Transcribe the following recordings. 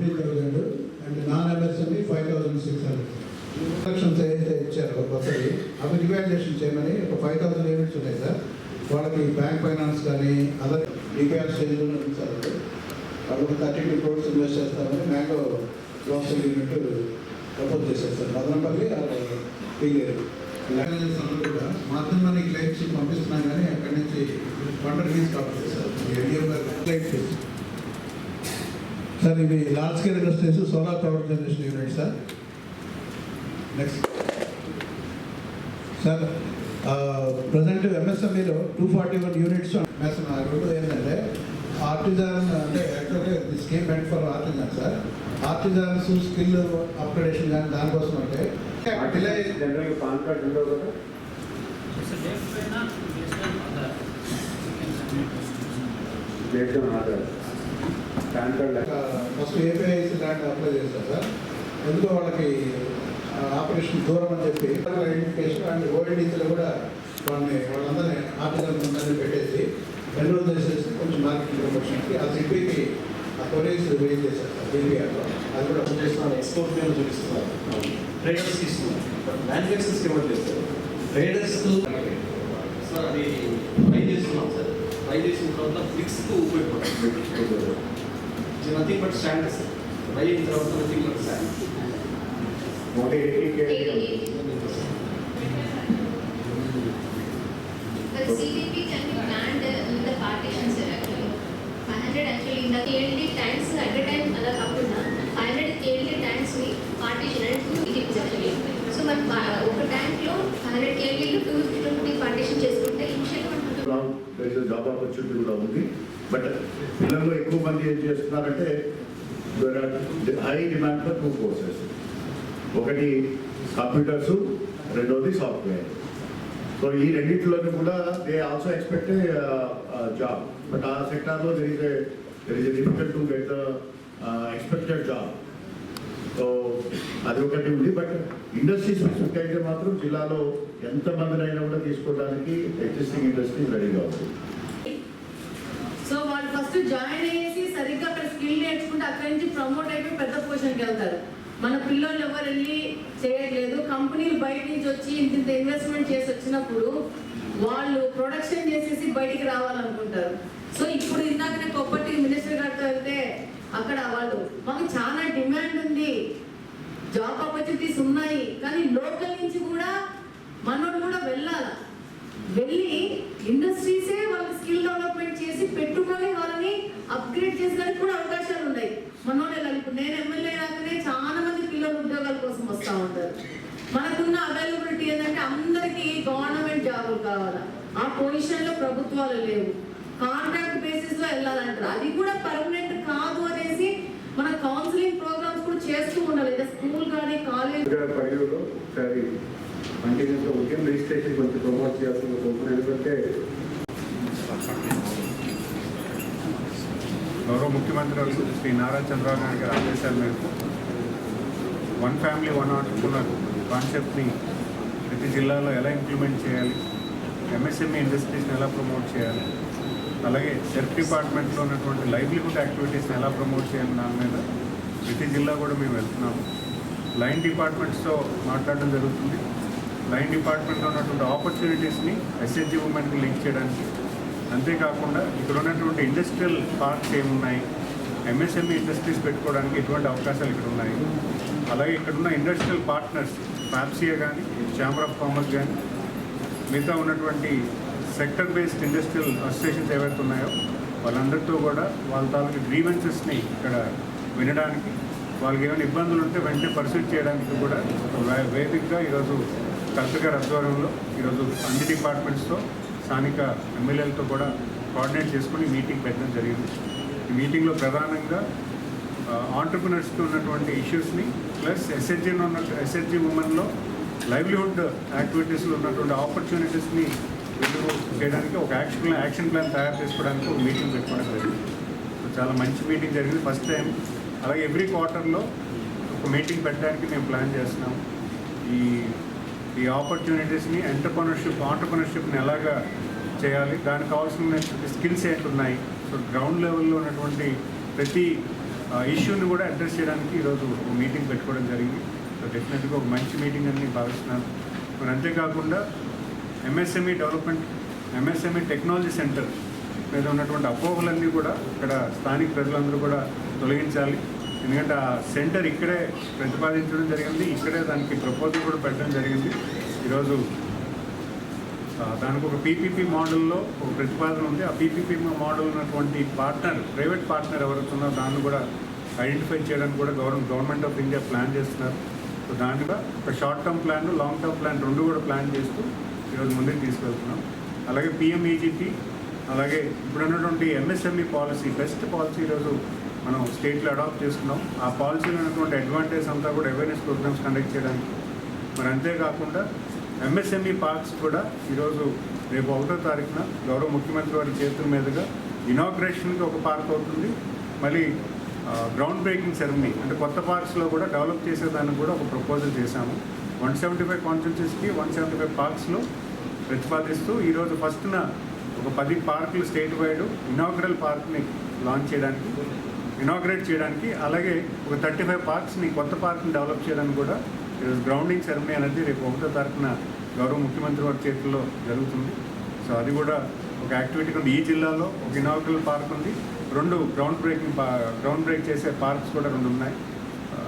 15,000 and non-MSME 5,600. Instructions ఏదైతే ఇచ్చారో కొత్తది అవి రివాల్యుయేషన్ చేయమని ఒక 5,000 యూనిట్స్ ఉన్నాయి సార్. వాళ్ళకి బ్యాంక్ ఫైనాన్స్ కానీ అదర్ డిపిఆర్ స్టేజ్లో సార్ వాళ్ళు 32 crores ఇన్వెస్ట్ చేస్తారని మ్యాంగో గ్రోసరీ యూనిట్ ప్రపోజ్ చేశారు సార్. మదనపల్లి పీలేరు కూడా మాత్రం మనకి క్లైమ్స్ పంపిస్తున్నాం కానీ అక్కడి నుంచి ఫండ్ రిలీజ్ కావాలి సార్. సార్ ఇవి large scale industries solar power generation unit sir. Next sir present ఎంఎస్ఎంఈలో 241 యూనిట్స్ రెండు ఏంటంటే ఆర్టిజన్ అంటే యాక్చువల్గా scheme meant for artisan sir. Artisans skill upgradation కానీ దానికోసం అంటే పాన్ కార్డ్ ఉండవు కదా pan card first APIIC land apply చేస్తారు సార్. ఎందుకో వాళ్ళకి ఆపరేషన్ దూరం అని చెప్పి ఐడెంటిఫికేషన్ అండ్ ఓఎల్డీసీలో కూడా వాళ్ళందరినీ ఆర్టిజన్ ఉందని పెట్టేసి ఎన్రోల్ చేసేసి కొంచెం మార్కెట్ ప్రమోషన్కి ఆ సిటీకి ఆ కొలీస్ రిలీజ్ చేశారు సార్ బీపీఆర్లో. అది కూడా చేస్తున్నారు. ఎక్స్పోర్ట్ మీద చూపిస్తున్నారు, ట్రేడర్స్ తీసుకున్నారు, మ్యానుఫ్యాక్చరర్స్కి ఇవ్వడం చేస్తారు. ట్రేడర్స్ సార్ అది ట్రై చేస్తున్నాం సార్. ట్రై చేసిన తర్వాత ఫిక్స్కు ఉపయోగపడుతుంది. Nothing but stand sir. Try అయిన తర్వాత nothing but stand. The CDP can be planned in the partitions actually. 500 actually in the KLD tanks at a time ala kappunda 500 KLD tanks ni partition and 2 CDPs actually. So man oka tank lo 500 KLD lo 250 partition చేసుకుంటే initial there is a job opportunity కూడా ఉంది. But పిల్లల్లో ఎక్కువ మంది ఏం చేస్తున్నారంటే high demand for 2 courses. ఒకటి computers, రెండోది సాఫ్ట్వేర్. సో ఈ రెండింటిలోనూ కూడా they also expect job. But ఆ సెక్టార్లో there is a difficult to get the expected job. So అది ఒకటి ఉంది. బట్ ఇండస్ట్రీ స్పెసిఫిక్ అయితే మాత్రం జిల్లాలో ఎంతమందినైనా కూడా తీసుకోవడానికి ఎగ్జిస్టింగ్ ఇండస్ట్రీ రెడీగా ఉంది. సో వాళ్ళు ఫస్ట్ జాయిన్ అయ్యేసి సరిగ్గా అక్కడ స్కిల్ నేర్చుకుంటే అక్కడి నుంచి ప్రమోట్ అయిపోయి పెద్ద పొజిషన్కి వెళ్తారు. మన పిల్లలు ఎవరు వెళ్ళి చేయట్లేదు. కంపెనీలు బయట నుంచి వచ్చి ఇంత ఇన్వెస్ట్మెంట్ చేసి వచ్చినప్పుడు వాళ్ళు ప్రొడక్షన్ చేసేసి బయటికి రావాలనుకుంటారు. సో ఇప్పుడు ఇందాకనే కొప్పటి మినిస్టర్ గారితో వెళ్తే అక్కడ వాళ్ళు మాకు చాలా డిమాండ్ ఉంది, జాబ్ ఆపర్చునిటీస్ ఉన్నాయి, కానీ లోకల్ నుంచి కూడా మనోళ్ళు కూడా వెళ్ళాలి. వెళ్ళి ఇండస్ట్రీసే వాళ్ళకి స్కిల్ డెవలప్మెంట్ చేసి పెట్టుకొని వాళ్ళని అప్గ్రేడ్ చేసేదానికి కూడా అవకాశాలు ఉన్నాయి. మనోళ్ళు వెళ్ళాలి. ఇప్పుడు నేను ఎమ్మెల్యే రాకనే చాలా మంది పిల్లలు ఉద్యోగాల కోసం వస్తూ ఉంటారు. మనకున్న అవైలబిలిటీ ఏంటంటే అందరికీ గవర్నమెంట్ జాబులు కావాలా, ఆ పొజిషన్లో ప్రభుత్వాలు లేవు, కాంట్రాక్ట్ బేసిస్లో వెళ్ళాలంటారు. అది కూడా పర్మనెంట్ కాదు అనేసి మన కౌన్సిలింగ్ ప్రోగ్రామ్స్ కూడా చేస్తూ ఉండాలి. స్కూల్ కానీ కాలేజ్ కంటిన్యూస్గా ఉద్యమం రిజిస్ట్రేషన్ కొంచెం ప్రమోట్ చేయాల్సిన కోరుకున్నాను. ఎందుకంటే గౌరవ ముఖ్యమంత్రి శ్రీ నారా చంద్రబాబు నాయుడు గారి ఆదేశాల మేరకు 1 family 1 entrepreneur కాన్సెప్ట్ని ప్రతి జిల్లాలో ఎలా ఇంప్లిమెంట్ చేయాలి, ఎంఎస్ఎంఈ ఇండస్ట్రీస్ని ఎలా ప్రమోట్ చేయాలి, అలాగే సెల్ఫ్ డిపార్ట్మెంట్లో ఉన్నటువంటి లైవ్లీహుడ్ యాక్టివిటీస్ని ఎలా ప్రమోట్ చేయాలి దాని మీద ప్రతి జిల్లా కూడా మేము వెళ్తున్నాము. లైన్ డిపార్ట్మెంట్స్తో మాట్లాడడం జరుగుతుంది. లైన్ డిపార్ట్మెంట్లో ఉన్నటువంటి ఆపర్చునిటీస్ని ఎస్హెచ్జి ఉమెన్కి లింక్ చేయడానికి, అంతేకాకుండా ఇక్కడ ఉన్నటువంటి ఇండస్ట్రియల్ పార్క్స్ ఏమున్నాయి, ఎంఎస్ఎంఈ ఇండస్ట్రీస్ పెట్టుకోవడానికి ఎటువంటి అవకాశాలు ఇక్కడ ఉన్నాయి, అలాగే ఇక్కడున్న ఇండస్ట్రియల్ పార్ట్నర్స్ ఫ్యాప్సియా కానీ, ఛాంబర్ ఆఫ్ కామర్స్ కానీ, మిగతా ఉన్నటువంటి సెక్టర్ బేస్డ్ ఇండస్ట్రియల్ అసోసియేషన్స్ ఏవైతే ఉన్నాయో వాళ్ళందరితో కూడా వాళ్ళ తాలూకు గ్రీవెన్సెస్ని ఇక్కడ వినడానికి, వాళ్ళకి ఏమైనా ఇబ్బందులు ఉంటే వెంటనే పర్సూట్ చేయడానికి కూడా వేదికగా ఈరోజు కలెక్టర్ గారి ఆధ్వర్యంలో ఈరోజు అన్ని డిపార్ట్మెంట్స్తో స్థానిక ఎమ్మెల్యేలతో కూడా కోఆర్డినేట్ చేసుకుని మీటింగ్ పెట్టడం జరిగింది. ఈ మీటింగ్లో ప్రధానంగా ఆంటర్ప్రినర్స్కి ఉన్నటువంటి ఇష్యూస్ని ప్లస్ ఎస్హెచ్జి ఉమెన్లో లైవ్లీహుడ్ యాక్టివిటీస్లో ఉన్నటువంటి ఆపర్చునిటీస్ని వెలుగు చేయడానికి ఒక యాక్షన్ ప్లాన్ తయారు చేసుకోవడానికి ఒక మీటింగ్ పెట్టుకోవడం జరిగింది. చాలా మంచి మీటింగ్ జరిగింది, ఫస్ట్ టైం. అలాగే ఎవ్రీ క్వార్టర్లో ఒక మీటింగ్ పెట్టడానికి మేము ప్లాన్ చేస్తున్నాము. ఈ ఆపర్చునిటీస్ని ఆంటర్ప్రినర్షిప్ని ఎలాగా చేయాలి, దానికి కావాల్సిన స్కిల్స్ ఏంటున్నాయి, సో గ్రౌండ్ లెవెల్లో ఉన్నటువంటి ప్రతి ఇష్యూని కూడా అడ్రస్ చేయడానికి ఈరోజు ఒక మీటింగ్ పెట్టుకోవడం జరిగింది. సో డెఫినెట్గా ఒక మంచి మీటింగ్ అని భావిస్తున్నాను. మరి అంతేకాకుండా MSME development, MSME technology centre మీద ఉన్నటువంటి అపోహలన్నీ కూడా ఇక్కడ స్థానిక ప్రజలందరూ కూడా తొలగించాలి. ఎందుకంటే ఆ సెంటర్ ఇక్కడే ప్రతిపాదించడం జరిగింది, ఇక్కడే దానికి ప్రపోజల్ కూడా పెట్టడం జరిగింది. ఈరోజు దానికి ఒక పీపీపీ మోడల్లో ఒక ప్రతిపాదన ఉంది. ఆ పీపీపీ మోడల్ ఉన్నటువంటి పార్ట్నర్, ప్రైవేట్ పార్ట్నర్ ఎవరుతున్నారో దాన్ని కూడా ఐడెంటిఫై చేయడానికి కూడా గవర్నమెంట్ ఆఫ్ ఇండియా ప్లాన్ చేస్తున్నారు. సో దానిగా ఒక short term plan, long term plan రెండు కూడా ప్లాన్ చేస్తూ ఈరోజు ముందుకు తీసుకెళ్తున్నాం. అలాగే పిఎంఈజీపీ, అలాగే ఇప్పుడు ఉన్నటువంటి ఎంఎస్ఎంఈ పాలసీ, బెస్ట్ పాలసీ ఈరోజు మనం స్టేట్లో అడాప్ట్ చేసుకున్నాం. ఆ పాలసీలో ఉన్నటువంటి అడ్వాంటేజ్ అంతా కూడా అవేర్నెస్ ప్రోగ్రామ్స్ కండక్ట్ చేయడానికి. మరి అంతేకాకుండా ఎంఎస్ఎంఈ పార్క్స్ కూడా ఈరోజు రేపు 1వ తారీఖున గౌరవ ముఖ్యమంత్రి వారి చేతుల మీదుగా ఇనాగ్రేషన్కి ఒక పార్క్ అవుతుంది. మళ్ళీ గ్రౌండ్ బ్రేకింగ్ సెరమనీ అంటే కొత్త పార్క్స్లో కూడా డెవలప్ చేసేదానికి కూడా ఒక ప్రపోజల్ చేశాము. 175 కాన్స్టిట్యున్సీస్కి 175 పార్క్స్లో ప్రతిపాదిస్తూ ఈరోజు ఫస్ట్న ఒక 10 పార్కులు స్టేట్ వైడ్ ఇనాగ్రల్ పార్క్ని ఇనాగ్రేట్ చేయడానికి, అలాగే ఒక 35 పార్క్స్ని కొత్త పార్క్ని డెవలప్ చేయడానికి కూడా ఈరోజు గ్రౌండింగ్ సెరమనీ అనేది రేపు 1వ తారీఖున గౌరవ ముఖ్యమంత్రి వారి చేతుల్లో జరుగుతుంది. సో అది కూడా ఒక యాక్టివిటీ ఉంది. ఈ జిల్లాలో ఒక ఇనాగ్రల్ పార్క్ ఉంది, 2 గ్రౌండ్ బ్రేక్ చేసే పార్క్స్ కూడా 2 ఉన్నాయి.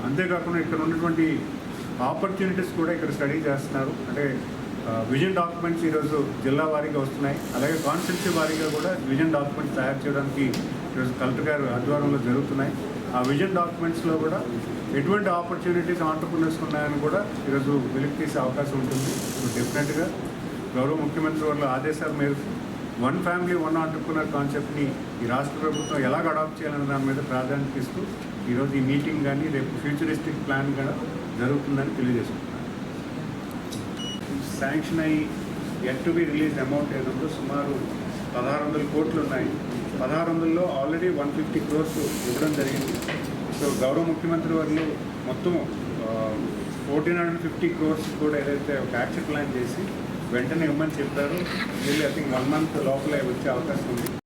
అంతేకాకుండా ఇక్కడ ఉన్నటువంటి ఆపర్చునిటీస్ కూడా ఇక్కడ స్టడీ చేస్తున్నారు. అంటే విజన్ డాక్యుమెంట్స్ ఈరోజు జిల్లా వారీగా వస్తున్నాయి, అలాగే కాన్స్టిట్యున్సీ వారీగా కూడా విజన్ డాక్యుమెంట్స్ తయారు చేయడానికి ఈరోజు కలెక్టర్ గారు ఆధ్వర్యంలో జరుగుతున్నాయి. ఆ విజన్ డాక్యుమెంట్స్లో కూడా ఎటువంటి ఆపర్చునిటీస్ ఆంటర్ప్రినర్స్ ఉన్నాయని కూడా ఈరోజు వెలికి తీసే అవకాశం ఉంటుంది. సో డెఫినెట్గా గౌరవ ముఖ్యమంత్రి వాళ్ళ ఆదేశాల మేరకు 1 ఫ్యామిలీ 1 ఆంటర్ప్రినర్ కాన్సెప్ట్ని ఈ రాష్ట్ర ప్రభుత్వం ఎలాగ అడాప్ట్ చేయాలనే దాని మీద ప్రాధాన్యత ఇస్తూ ఈరోజు ఈ మీటింగ్ కానీ రేపు ఫ్యూచరిస్టిక్ ప్లాన్ కూడా జరుగుతుందని తెలియజేసుకుంటున్నాను. శాంక్షన్ అయ్యి at to be release amount ఏదో సుమారు 1600 కోట్లు ఉన్నాయి. 1600లో ఆల్రెడీ 150 crores ఇవ్వడం జరిగింది. సో గౌరవ ముఖ్యమంత్రి వారు మొత్తం 1450 crores కూడా ఏదైతే ఒక యాక్షన్ ప్లాన్ చేసి వెంటనే ఇవ్వమని చెప్పారు. వీళ్ళు ఐ థింక్ 1 month లోపలే వచ్చే అవకాశం ఉంది.